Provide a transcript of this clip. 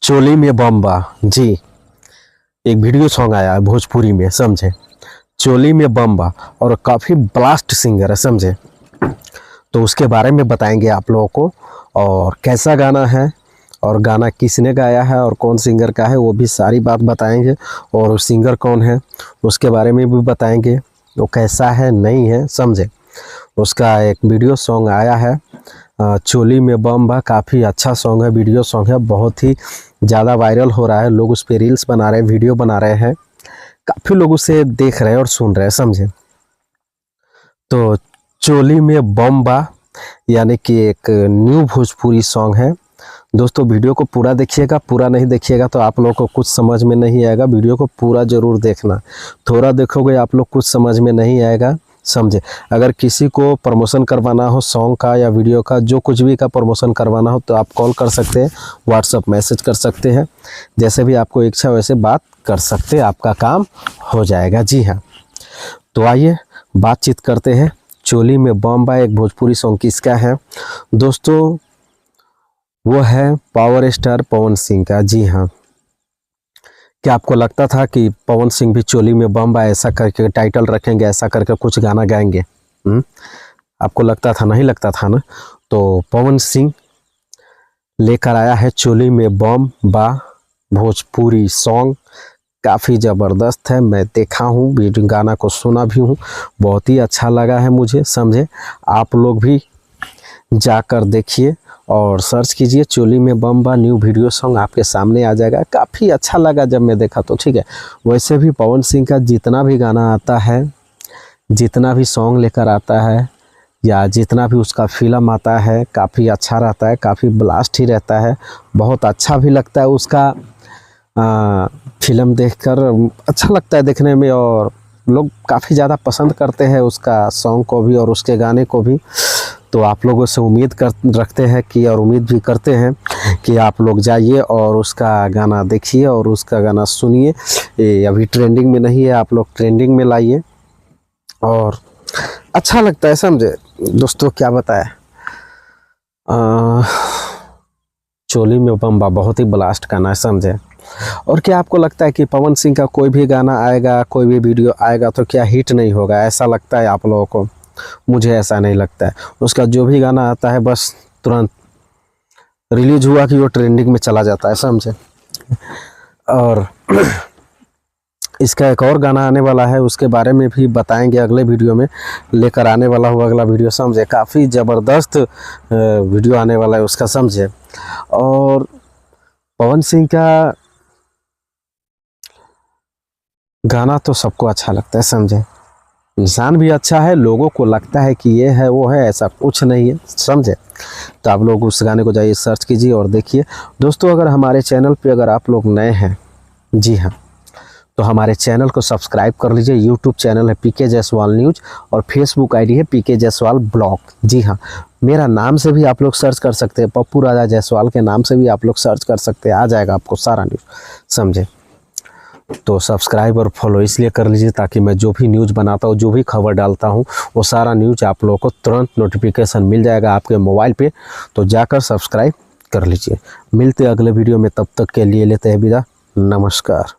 चोली में बम्बा जी, एक वीडियो सॉन्ग आया है भोजपुरी में, समझे। चोली में बम्बा और काफ़ी ब्लास्ट सिंगर है, समझे। तो उसके बारे में बताएंगे आप लोगों को, और कैसा गाना है और गाना किसने गाया है और कौन सिंगर का है वो भी सारी बात बताएंगे। और वो सिंगर कौन है उसके बारे में भी बताएंगे, वो कैसा है नहीं है, समझे। उसका एक वीडियो सॉन्ग आया है चोली में बम्बा, काफ़ी अच्छा सॉन्ग है, वीडियो सॉन्ग है, बहुत ही ज़्यादा वायरल हो रहा है। लोग उस पर रील्स बना रहे हैं, वीडियो बना रहे हैं, काफ़ी लोग उसे देख रहे हैं और सुन रहे हैं, समझे। तो चोली में बम्बा यानी कि एक न्यू भोजपुरी सॉन्ग है। दोस्तों वीडियो को पूरा देखिएगा, पूरा नहीं देखिएगा तो आप लोग को कुछ समझ में नहीं आएगा। वीडियो को पूरा ज़रूर देखना, थोड़ा देखोगे आप लोग कुछ समझ में नहीं आएगा, समझे। अगर किसी को प्रमोशन करवाना हो सॉन्ग का या वीडियो का, जो कुछ भी का प्रमोशन करवाना हो तो आप कॉल कर सकते हैं, व्हाट्सअप मैसेज कर सकते हैं, जैसे भी आपको इच्छा वैसे बात कर सकते हैं, आपका काम हो जाएगा। जी हाँ, तो आइए बातचीत करते हैं। चोली में बम्बा एक भोजपुरी सॉन्ग किसका है दोस्तों? वो है पावर स्टार पवन सिंह का। जी हाँ, क्या आपको लगता था कि पवन सिंह भी चोली में बम्बा ऐसा करके टाइटल रखेंगे, ऐसा करके कुछ गाना गाएंगे? आपको लगता था? नहीं लगता था ना। तो पवन सिंह लेकर आया है चोली में बम्बा भोजपुरी सॉन्ग, काफ़ी ज़बरदस्त है। मैं देखा हूँ, वीडियो गाना को सुना भी हूँ, बहुत ही अच्छा लगा है मुझे, समझे। आप लोग भी जाकर देखिए और सर्च कीजिए चोली में बम्बा न्यू वीडियो सॉन्ग, आपके सामने आ जाएगा। काफ़ी अच्छा लगा जब मैं देखा तो, ठीक है। वैसे भी पवन सिंह का जितना भी गाना आता है, जितना भी सॉन्ग लेकर आता है या जितना भी उसका फिल्म आता है, काफ़ी अच्छा रहता है, काफ़ी ब्लास्ट ही रहता है, बहुत अच्छा भी लगता है उसका। फिल्म देखकर अच्छा लगता है देखने में, और लोग काफ़ी ज़्यादा पसंद करते हैं उसका सॉन्ग को भी और उसके गाने को भी। तो आप लोगों से उम्मीद रखते हैं कि, और उम्मीद भी करते हैं कि आप लोग जाइए और उसका गाना देखिए और उसका गाना सुनिए। ये अभी ट्रेंडिंग में नहीं है, आप लोग ट्रेंडिंग में लाइए और अच्छा लगता है, समझे दोस्तों। क्या बताए, चोली में बम्बा बहुत ही ब्लास्ट गाना है, समझे। और क्या आपको लगता है कि पवन सिंह का कोई भी गाना आएगा, कोई भी वीडियो आएगा तो क्या हिट नहीं होगा? ऐसा लगता है आप लोगों को? मुझे ऐसा नहीं लगता है। उसका जो भी गाना आता है बस तुरंत रिलीज हुआ कि वो ट्रेंडिंग में चला जाता है, समझे। और इसका एक और गाना आने वाला है, उसके बारे में भी बताएंगे अगले वीडियो में, लेकर आने वाला हुआ अगला वीडियो, समझे। काफ़ी ज़बरदस्त वीडियो आने वाला है उसका, समझे। और पवन सिंह का गाना तो सबको अच्छा लगता है, समझे। इंसान भी अच्छा है, लोगों को लगता है कि ये है वो है, ऐसा कुछ नहीं है, समझे। तो आप लोग उस गाने को जाइए सर्च कीजिए और देखिए। दोस्तों अगर हमारे चैनल पे अगर आप लोग नए हैं, जी हाँ, तो हमारे चैनल को सब्सक्राइब कर लीजिए। यूट्यूब चैनल है पीके जायसवाल न्यूज़ और फेसबुक आईडी है पीके जायसवाल ब्लॉग। जी हाँ, मेरा नाम से भी आप लोग सर्च कर सकते हैं, पप्पू राजा जायसवाल के नाम से भी आप लोग सर्च कर सकते हैं, आ जाएगा आपको सारा न्यूज़, समझे। तो सब्सक्राइब और फॉलो इसलिए कर लीजिए ताकि मैं जो भी न्यूज़ बनाता हूँ, जो भी खबर डालता हूँ, वो सारा न्यूज़ आप लोगों को तुरंत नोटिफिकेशन मिल जाएगा आपके मोबाइल पे। तो जाकर सब्सक्राइब कर लीजिए। मिलते हैं अगले वीडियो में, तब तक के लिए लेते हैं विदा, नमस्कार।